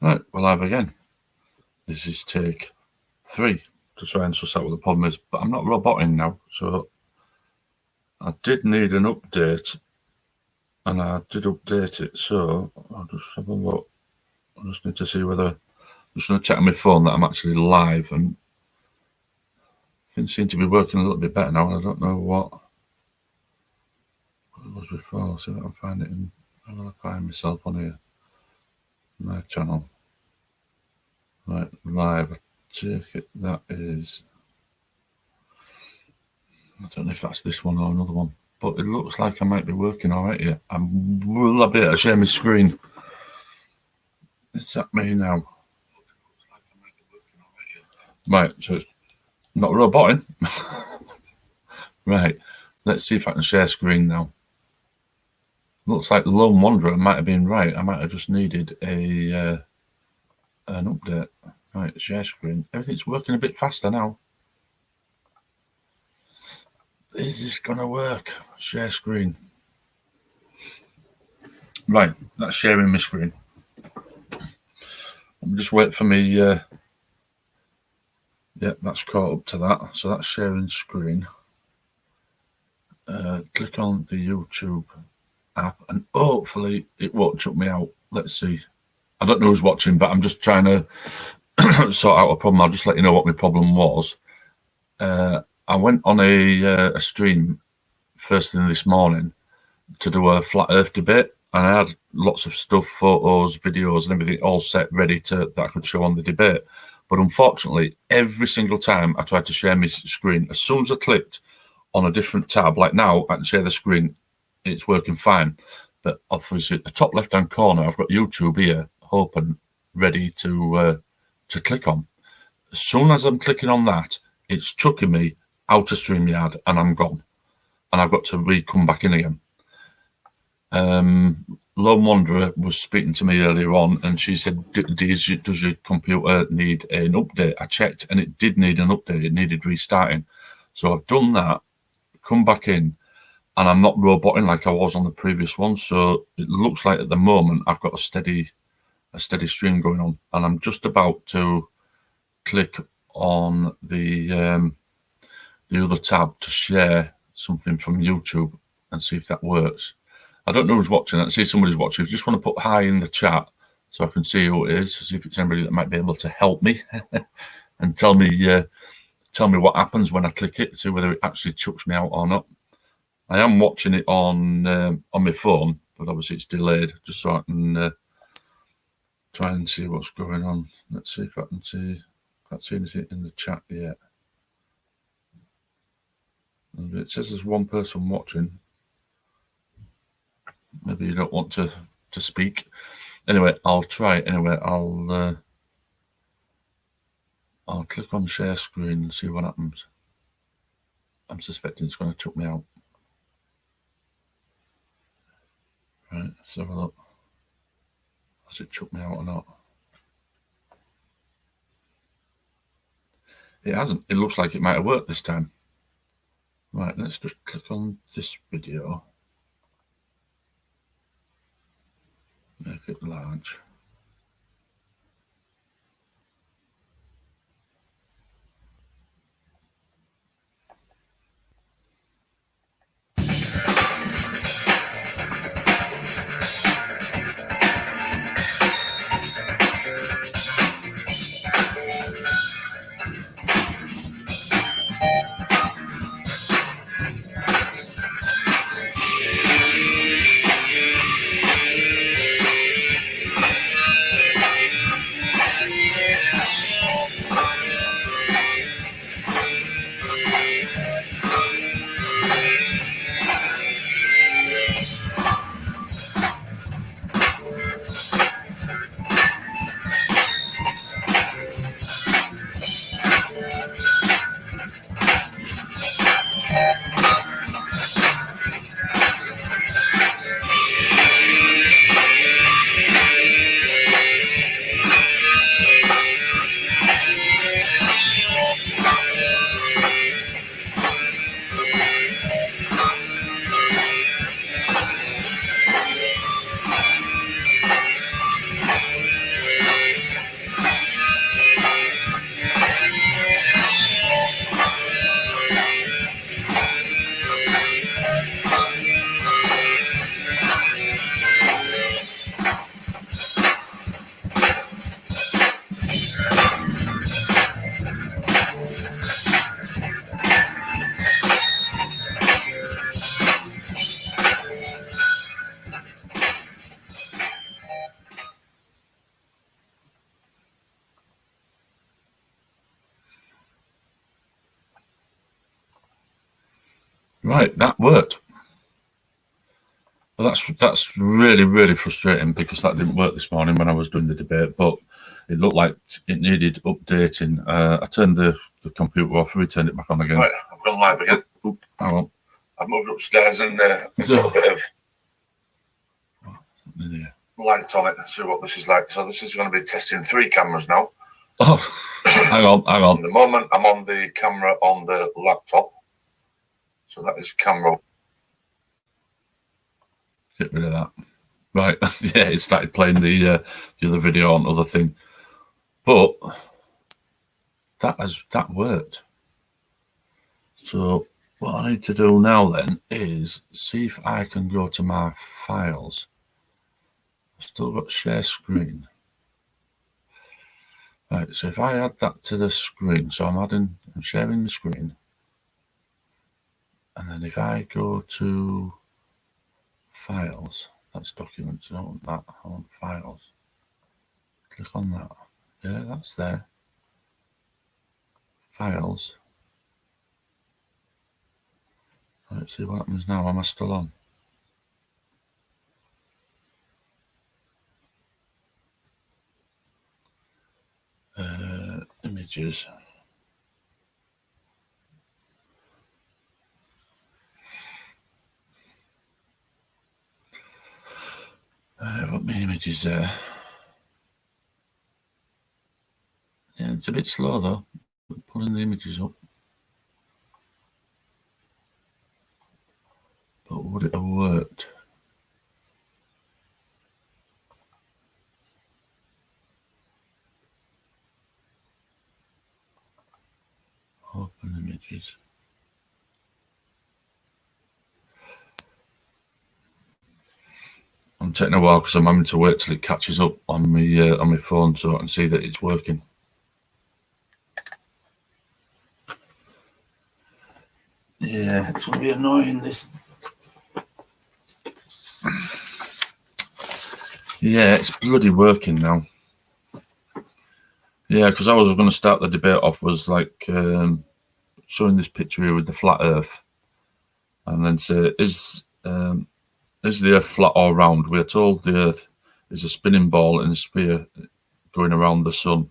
Right, we're live again. This is take 3 to try and suss out what the problem is, but I'm not roboting now, so I did need an update, and I did update it, so I'll just have a look. I just need to see whether... I'm just going to check on my phone that I'm actually live, and things seem to be working a little bit better now, and I don't know what it was before. See if I can find it in... I'm going to find myself on here. My channel. Right, live. I take it that is... I don't know if that's this one or another one, but it looks like I might be working all right here. Will I be able to share my screen? Is that me now? Right, so it's not roboting. Right, let's see if I can share screen now. Looks like the Lone Wanderer might have been right. I might have just needed an update. Right, share screen. Everything's working a bit faster now. Is this gonna work? Share screen. Right, that's sharing my screen. I'm just waiting for me. Yeah, that's caught up to that. So that's sharing screen. Click on the YouTube app, and hopefully it won't chuck me out. Let's see. I don't know who's watching, but I'm just trying to sort out a problem. I'll just let you know what my problem was. I went on a stream first thing this morning to do a flat Earth debate, and I had lots of stuff, photos, videos, and everything all set ready that I could show on the debate. But unfortunately, every single time I tried to share my screen, as soon as I clicked on a different tab, like now, I can share the screen, it's working fine. But obviously, at the top left-hand corner, I've got YouTube here, open, ready to click on. As soon as I'm clicking on that, it's chucking me out of StreamYard, and I'm gone. And I've got to come back in again. Lone Wanderer was speaking to me earlier on, and she said, does your computer need an update? I checked, and it did need an update. It needed restarting. So I've done that, come back in, and I'm not roboting like I was on the previous one. So it looks like at the moment I've got a steady stream going on, and I'm just about to click on the other tab to share something from YouTube and see if that works. I don't know who's watching. I see somebody's watching. If you just want to put hi in the chat so I can see who it is, see if it's anybody that might be able to help me and tell me what happens when I click it, see whether it actually chucks me out or not. I am watching it on my phone, but obviously it's delayed, just so I can try and see what's going on. Let's see if I can see. Can't see anything in the chat yet. And it says there's one person watching. Maybe you don't want to speak. Anyway, I'll try it. Anyway, I'll click on share screen and see what happens. I'm suspecting it's going to chuck me out. Right, let's have a look. Has it chucked me out or not? It hasn't. It looks like it might have worked this time. Right, let's just click on this video. Make it large. Right, that worked. Well, that's really, really frustrating because that didn't work this morning when I was doing the debate, but it looked like it needed updating. I turned the computer off, returned it back on again. Right, I've gone live again. Oop, hang on. I've moved upstairs and got a bit of light on it and see what this is like. So this is going to be testing 3 cameras now. Oh, hang on. At the moment, I'm on the camera on the laptop. So that is camera. Get rid of that. Right, yeah, it started playing the other video on other thing, but that worked. So what I need to do now then is see if I can go to my files. I've still got share screen. Right, so if I add that to the screen, so I'm sharing the screen, and then if I go to files, that's documents, I don't want that, I want files. Click on that. Yeah, that's there. Files. Let's see what happens now. Am I still on? Images. What my images there? Yeah, it's a bit slow though. Pulling the images up. But would it have worked? Open images. I'm taking a while because I'm having to wait till it catches up on my phone so I can see that it's working. Yeah, it's going to be annoying this. Yeah, it's bloody working now. Yeah, because I was going to start the debate off was like showing this picture here with the flat Earth, and then say, is the Earth flat or round? We are told the Earth is a spinning ball in a sphere going around the sun.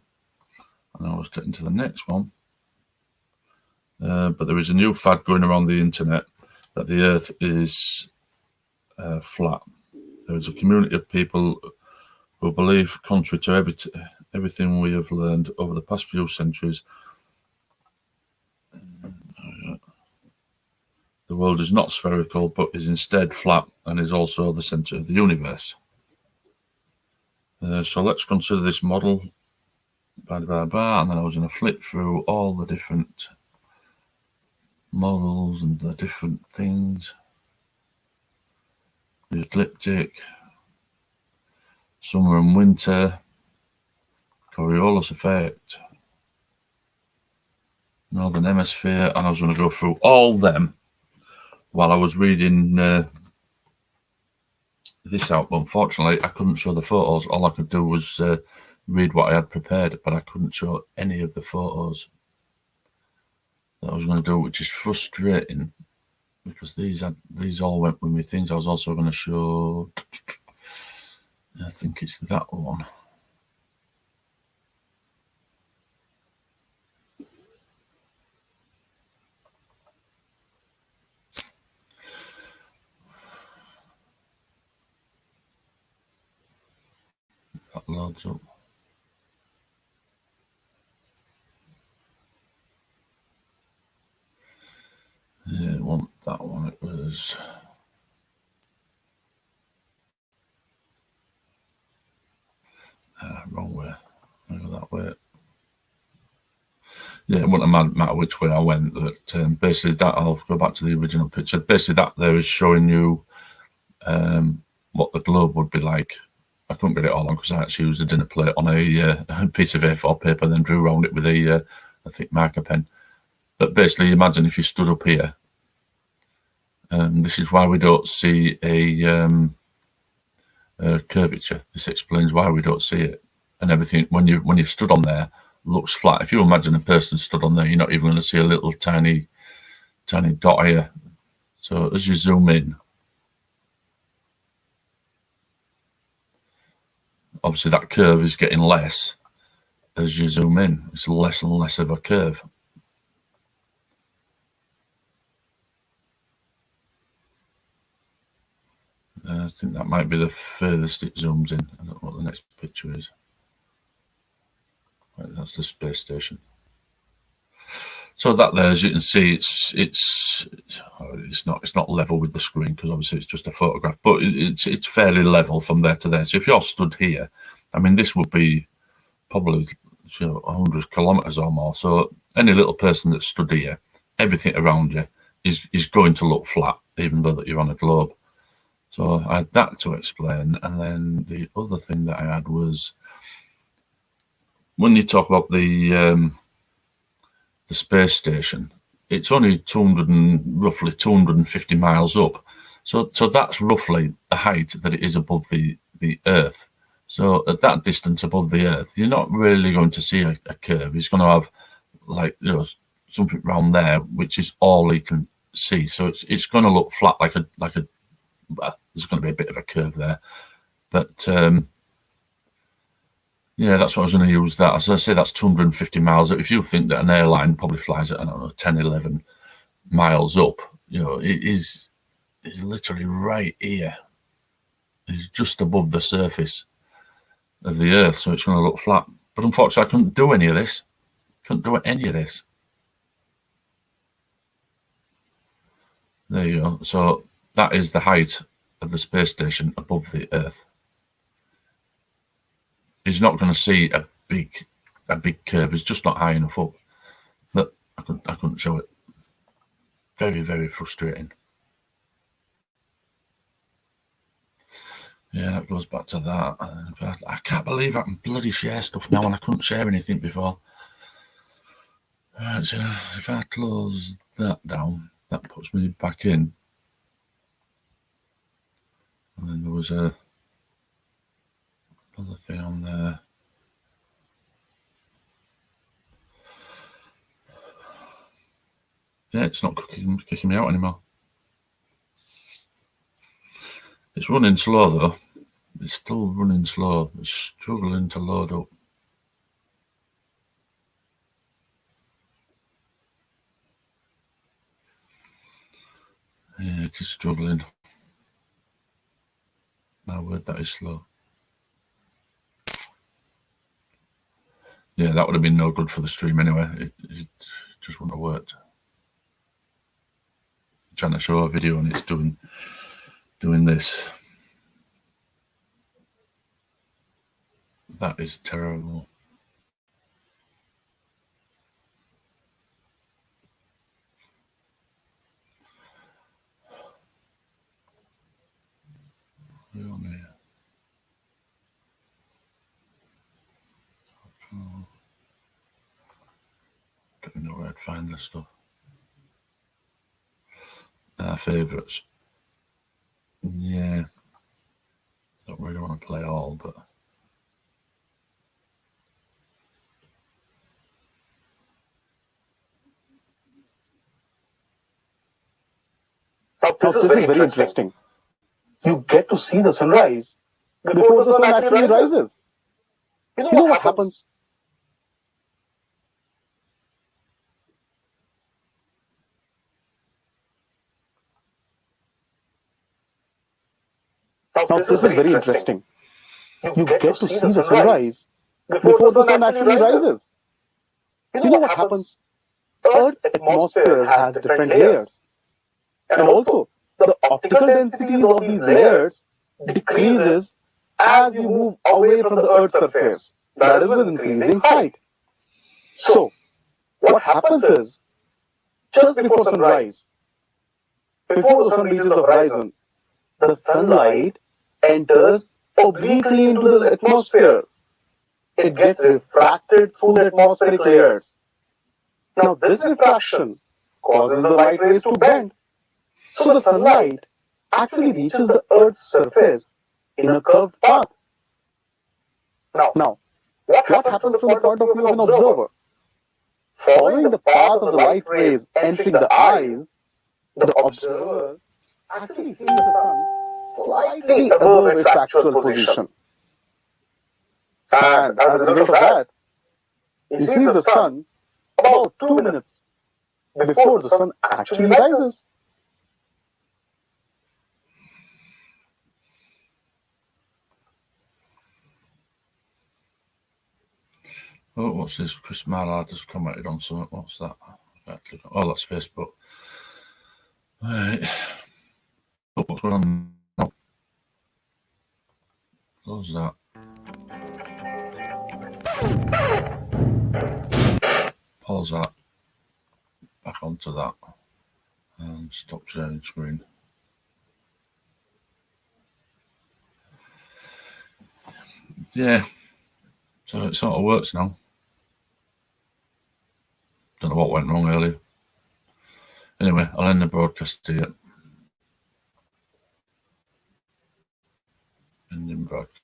And I was getting to the next one. But there is a new fad going around the internet that the Earth is flat. There is a community of people who believe, contrary to everything we have learned over the past few centuries, the world is not spherical, but is instead flat and is also the center of the universe. So let's consider this model. And then I was going to flip through all the different models and the different things. The ecliptic, summer and winter, Coriolis effect, northern hemisphere, and I was going to go through all them while I was reading this out. But unfortunately, I couldn't show the photos. All I could do was read what I had prepared, but I couldn't show any of the photos that I was going to do, which is frustrating because these all went with me things. I was also going to show, I think it's that one. That loads up. Yeah, I want that one. It was wrong way. I go that way. Yeah, it wouldn't matter which way I went. But basically, that I'll go back to the original picture. Basically, that there is showing you what the globe would be like. I couldn't get it all on because I actually used a dinner plate on a piece of A4 paper, then drew around it with a thick marker pen. But basically, imagine if you stood up here. This is why we don't see a curvature. This explains why we don't see it, and everything when you stood on there looks flat. If you imagine a person stood on there, you're not even going to see a little tiny dot here. So as you zoom in, obviously that curve is getting less as you zoom in. It's less and less of a curve. I think that might be the furthest it zooms in. I don't know what the next picture is. Right, that's the space station. So that there, as you can see, it's not level with the screen because obviously it's just a photograph, but it's fairly level from there to there. So if you're stood here, I mean, this would be probably 100 kilometers or more. So any little person that's stood here, everything around you is going to look flat, even though that you're on a globe. So I had that to explain, and then the other thing that I had was when you talk about the space station, it's only roughly 250 miles up. So that's roughly the height that it is above the Earth. So at that distance above the Earth, you're not really going to see a curve. It's going to have like something around there, which is all you can see. So it's going to look flat, like a. There's going to be a bit of a curve there, but yeah, that's what I was going to use. That, as I say, that's 250 miles. If you think that an airline probably flies at, I don't know, 10, 11 miles up, it is literally right here. It's just above the surface of the Earth, so it's going to look flat. But unfortunately, I couldn't do any of this. There you go. So that is the height of the space station above the Earth. He's not going to see a big curve. It's just not high enough up. But I couldn't show it. Very, very frustrating. Yeah, that goes back to that. I can't believe I can bloody share stuff now, and I couldn't share anything before. Right, so if I close that down, that puts me back in. And then there was another thing on there. Yeah, it's not kicking me out anymore. It's running slow though. It's still running slow. It's struggling to load up. Yeah, it is struggling. My word, that is slow. Yeah, that would have been no good for the stream anyway. It just wouldn't have worked. I'm trying to show a video and it's doing this. That is terrible. Don't know where I'd find this stuff. Favourites. Yeah. Don't really want to play all, but. This is very interesting. You get to see the sunrise before the sun actually rises. You know what happens? Now, this is very interesting. You get to see the sunrise before the sun actually rises. You know what happens? Earth's atmosphere has different layers. And also, the optical densities of these layers decreases as you move away from the Earth's surface. That is with increasing height. So, what happens is, just before sunrise, before the sun reaches the horizon, the sunlight enters obliquely into the atmosphere. It gets refracted through the atmospheric layers. Now, this refraction causes the light rays to bend. So the sunlight actually reaches the Earth's surface in a curved path. Now, what happens from the point of view of an observer? Following the path of the light rays entering the eyes, the observer actually sees the sun slightly above its actual position. And as a result of that, he sees the sun about 2 minutes before the sun actually rises. Oh, what's this? Chris Mallard has commented on something. What's that? Oh, that's Facebook. Right. Oh, what's going on now? Close that. Pause that. Back onto that. And stop sharing screen. Yeah. So it sort of works now. Don't know what went wrong earlier. Anyway, I'll end the broadcast here. Ending broadcast.